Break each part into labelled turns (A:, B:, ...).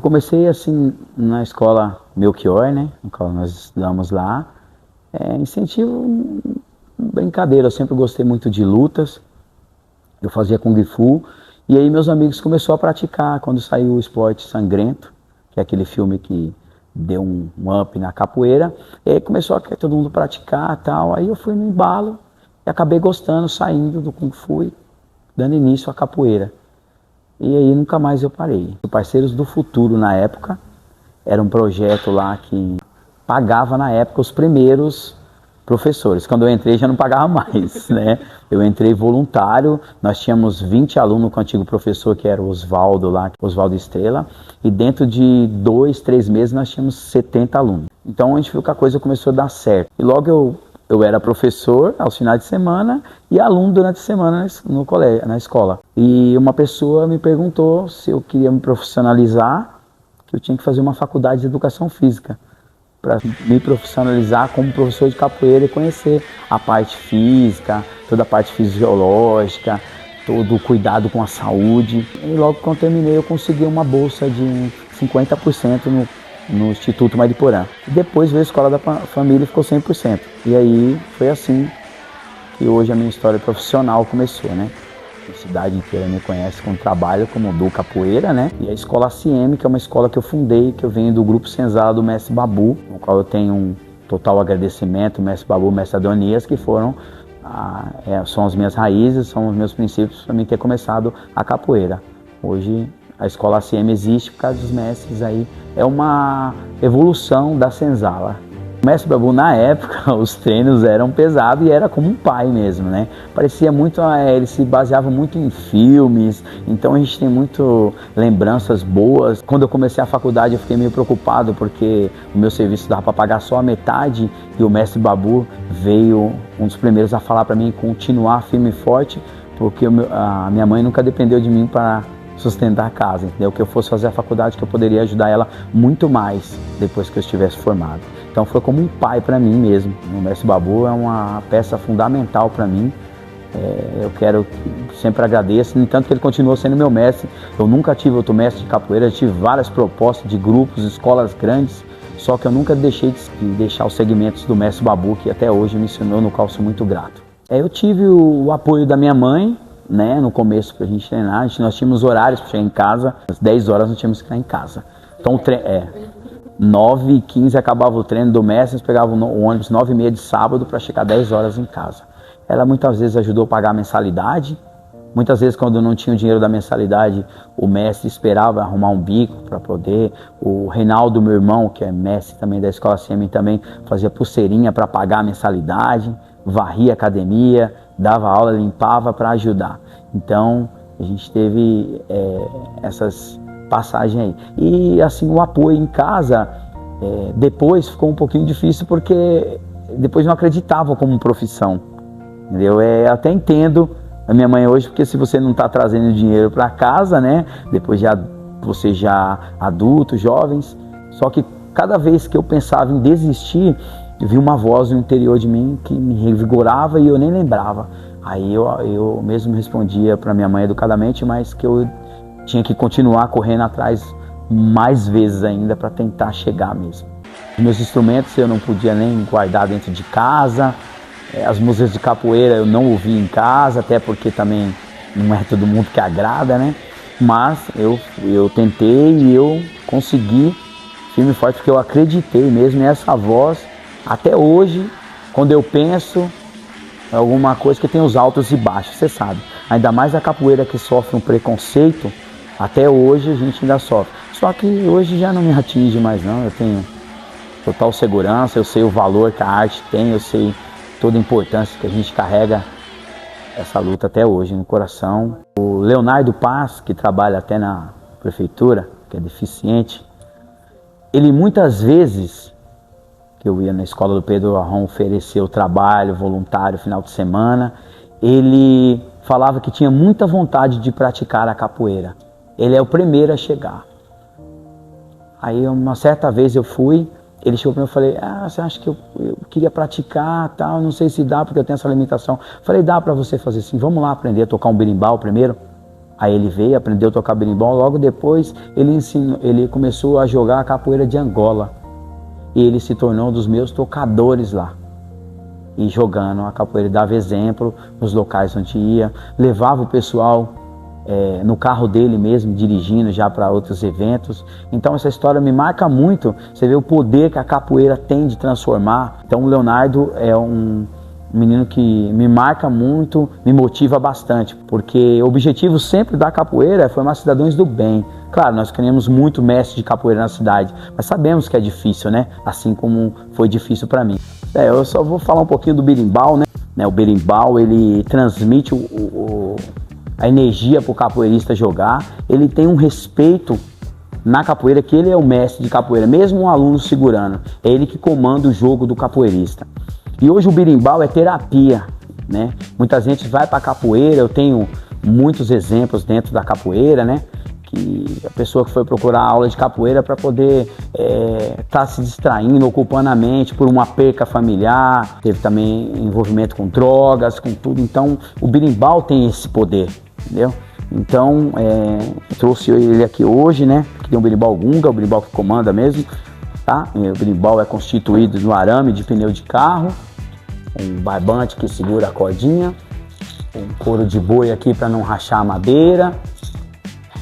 A: comecei assim na escola Melchior, né? No qual nós estudamos lá. Incentivo, brincadeira, eu sempre gostei muito de lutas. Eu fazia Kung Fu. E aí meus amigos começaram a praticar quando saiu o Esporte Sangrento, que é aquele filme que deu um up na capoeira. E aí começou a todo mundo praticar e tal. Aí eu fui no embalo e acabei gostando, saindo do Kung Fu e dando início à capoeira. E aí nunca mais eu parei. O Parceiros do Futuro, na época, era um projeto lá que pagava, na época, os primeiros professores. Quando eu entrei já não pagava mais, né? Eu entrei voluntário, nós tínhamos 20 alunos com o antigo professor, que era o Oswaldo lá, Oswaldo Estrela, e dentro de 2, 3 meses nós tínhamos 70 alunos. Então a gente viu que a coisa começou a dar certo. E logo eu era professor aos finais de semana e aluno durante a semana no colégio, na escola. E uma pessoa me perguntou se eu queria me profissionalizar, que eu tinha que fazer uma faculdade de educação física, para me profissionalizar como professor de capoeira e conhecer a parte física, toda a parte fisiológica, todo o cuidado com a saúde. E logo que eu terminei, eu consegui uma bolsa de 50% no Instituto Mariporã. E depois veio a Escola da Família e ficou 100%. E aí foi assim que hoje a minha história profissional começou, né? A cidade inteira me conhece com trabalho como do capoeira, né? E a Escola ACM, que é uma escola que eu fundei, que eu venho do Grupo Senzala do Mestre Babu, no qual eu tenho um total agradecimento, Mestre Babu, Mestre Adonias, que são as minhas raízes, são os meus princípios para mim ter começado a capoeira. Hoje a Escola ACM existe por causa dos mestres aí, é uma evolução da Senzala. O Mestre Babu, na época, os treinos eram pesados e era como um pai mesmo, né? Parecia muito, ele se baseava muito em filmes, então a gente tem muito lembranças boas. Quando eu comecei a faculdade eu fiquei meio preocupado porque o meu serviço dava para pagar só a metade e o Mestre Babu veio um dos primeiros a falar para mim continuar firme e forte, porque a minha mãe nunca dependeu de mim para sustentar a casa, entendeu? Que eu fosse fazer a faculdade, que eu poderia ajudar ela muito mais depois que eu estivesse formado. Então foi como um pai para mim mesmo. O Mestre Babu é uma peça fundamental para mim. Eu sempre agradeço, no entanto que ele continuou sendo meu mestre. Eu nunca tive outro mestre de capoeira, eu tive várias propostas de grupos, escolas grandes, só que eu nunca deixei de deixar os segmentos do Mestre Babu, que até hoje me ensinou, no qual sou muito grato. Eu tive o apoio da minha mãe, né, no começo pra gente treinar. Nós tínhamos horários para chegar em casa, às 10 horas nós tínhamos que estar em casa. Então 9h15 acabava o treino do mestre, nós pegávamos o ônibus 9h30 de sábado para chegar 10 horas em casa. Ela muitas vezes ajudou a pagar a mensalidade, muitas vezes quando não tinha o dinheiro da mensalidade, o mestre esperava arrumar um bico para poder. O Reinaldo, meu irmão, que é mestre também da Escola CM, também fazia pulseirinha para pagar a mensalidade, varria a academia, dava aula, limpava para ajudar. Então a gente teve essas passagens aí. E assim, o apoio em casa depois ficou um pouquinho difícil porque depois não acreditavam como profissão, entendeu? Até entendo a minha mãe hoje, porque se você não está trazendo dinheiro para casa, né, depois você já adulto, jovens, só que cada vez que eu pensava em desistir, eu vi uma voz no interior de mim que me revigorava e eu nem lembrava. Aí eu mesmo respondia para minha mãe educadamente, mas que eu tinha que continuar correndo atrás mais vezes ainda para tentar chegar mesmo. Os meus instrumentos eu não podia nem guardar dentro de casa, as músicas de capoeira eu não ouvia em casa, até porque também não é todo mundo que agrada, né? Mas eu tentei e eu consegui firme e forte, porque eu acreditei mesmo nessa voz. Até hoje, quando eu penso em alguma coisa que tem os altos e baixos, você sabe. Ainda mais a capoeira que sofre um preconceito, até hoje a gente ainda sofre. Só que hoje já não me atinge mais não, eu tenho total segurança, eu sei o valor que a arte tem, eu sei toda a importância que a gente carrega essa luta até hoje no coração. O Leonardo Paz, que trabalha até na prefeitura, que é deficiente, ele muitas vezes, que eu ia na escola do Pedro Arron oferecer o trabalho voluntário final de semana, ele falava que tinha muita vontade de praticar a capoeira. Ele é o primeiro a chegar. Aí uma certa vez eu fui, ele chegou para mim e falei, você acha que eu queria praticar, tal, não sei se dá porque eu tenho essa limitação. Falei, dá para você fazer assim, vamos lá aprender a tocar um berimbau primeiro? Aí ele veio, aprendeu a tocar berimbau, logo depois ele começou a jogar a capoeira de Angola. E ele se tornou um dos meus tocadores lá. E jogando a capoeira, dava exemplo nos locais onde ia, levava o pessoal no carro dele mesmo, dirigindo já para outros eventos. Então essa história me marca muito, você vê o poder que a capoeira tem de transformar. Então o Leonardo é um menino que me marca muito, me motiva bastante, porque o objetivo sempre da capoeira é formar cidadãos do bem. Claro, nós queremos muito mestre de capoeira na cidade, mas sabemos que é difícil, né? Assim como foi difícil para mim. Eu só vou falar um pouquinho do berimbau, né? O berimbau, ele transmite a energia para o capoeirista jogar. Ele tem um respeito na capoeira, que ele é o mestre de capoeira, mesmo um aluno segurando. É ele que comanda o jogo do capoeirista. E hoje o berimbau é terapia, né? Muita gente vai para a capoeira, eu tenho muitos exemplos dentro da capoeira, né? Que a pessoa que foi procurar aula de capoeira para poder tá se distraindo, ocupando a mente por uma perca familiar, teve também envolvimento com drogas, com tudo. Então o berimbau tem esse poder, entendeu? Então trouxe ele aqui hoje, né? Que tem um berimbau gunga, o berimbau que comanda mesmo, tá? O berimbau é constituído no arame de pneu de carro, um barbante que segura a cordinha, um couro de boi aqui para não rachar a madeira.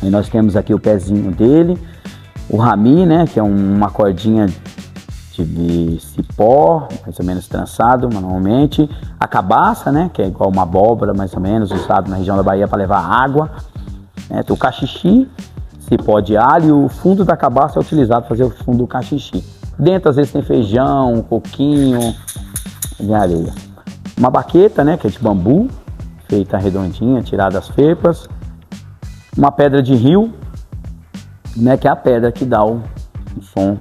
A: E nós temos aqui o pezinho dele, o rami, né, que é uma cordinha de cipó, mais ou menos trançado manualmente. A cabaça, né, que é igual uma abóbora, mais ou menos, usado na região da Bahia para levar água. O cachixi, cipó de alho, e o fundo da cabaça é utilizado para fazer o fundo do cachixi. Dentro, às vezes, tem feijão, um coquinho de areia. Uma baqueta, né, que é de bambu, feita redondinha, tirada as felpas. Uma pedra de rio, né, que é a pedra que dá o som.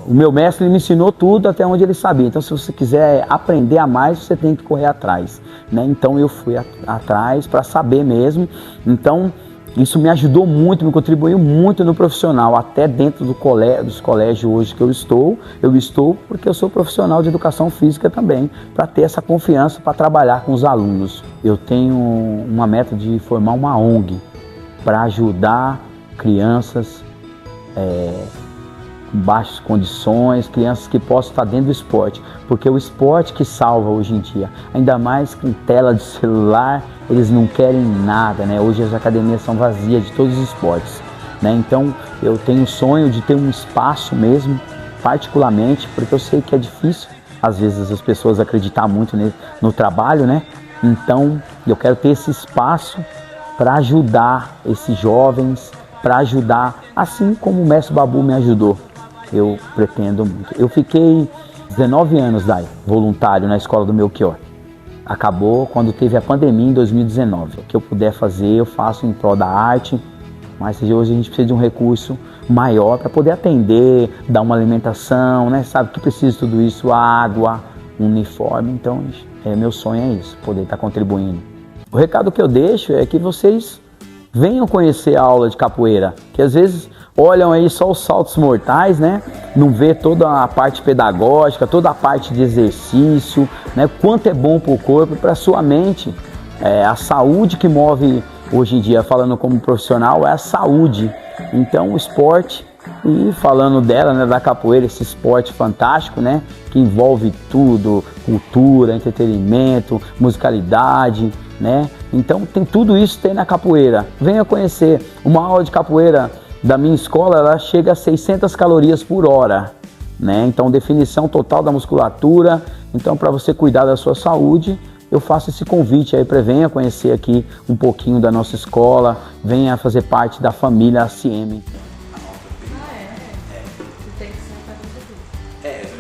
A: O meu mestre me ensinou tudo até onde ele sabia. Então, se você quiser aprender a mais, você tem que correr atrás, né? Então, eu fui atrás para saber mesmo. Então, isso me ajudou muito, me contribuiu muito no profissional, até dentro dos colégios hoje que eu estou porque eu sou profissional de educação física também, para ter essa confiança para trabalhar com os alunos. Eu tenho uma meta de formar uma ONG para ajudar crianças com baixas condições, crianças que possam estar dentro do esporte, porque o esporte que salva hoje em dia, ainda mais com tela de celular, eles não querem nada, né? Hoje as academias são vazias de todos os esportes, né? Então eu tenho o sonho de ter um espaço mesmo, particularmente, porque eu sei que é difícil, às vezes, as pessoas acreditar muito no trabalho, né? Então eu quero ter esse espaço para ajudar esses jovens, para ajudar, assim como o mestre Babu me ajudou. Eu pretendo muito. Eu fiquei 19 anos voluntário na escola do Melchior. Acabou quando teve a pandemia em 2019. O que eu puder fazer, eu faço em prol da arte, mas hoje a gente precisa de um recurso maior para poder atender, dar uma alimentação, né? Sabe que precisa de tudo isso, água, um uniforme. Então, meu sonho é isso, poder estar contribuindo. O recado que eu deixo é que vocês venham conhecer a aula de capoeira, que às vezes olham aí só os saltos mortais, né? Não vê toda a parte pedagógica, toda a parte de exercício, né? Quanto é bom para o corpo e para a sua mente. A saúde que move hoje em dia, falando como profissional, é a saúde. Então o esporte, e falando dela, né, da capoeira, esse esporte fantástico, né? Que envolve tudo, cultura, entretenimento, musicalidade, né? Então tem tudo isso tem na capoeira. Venha conhecer. Uma aula de capoeira da minha escola, ela chega a 600 calorias por hora, né? Então definição total da musculatura. Então, para você cuidar da sua saúde, eu faço esse convite aí para venha conhecer aqui um pouquinho da nossa escola, venha fazer parte da família ACM.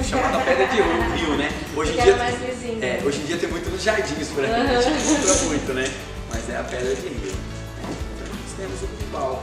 B: Chamada Pedra de Rio, né? Hoje em dia tem muito nos jardins por aí, a gente encontra muito, né? Mas é a Pedra de Rio. Nós temos o berimbau.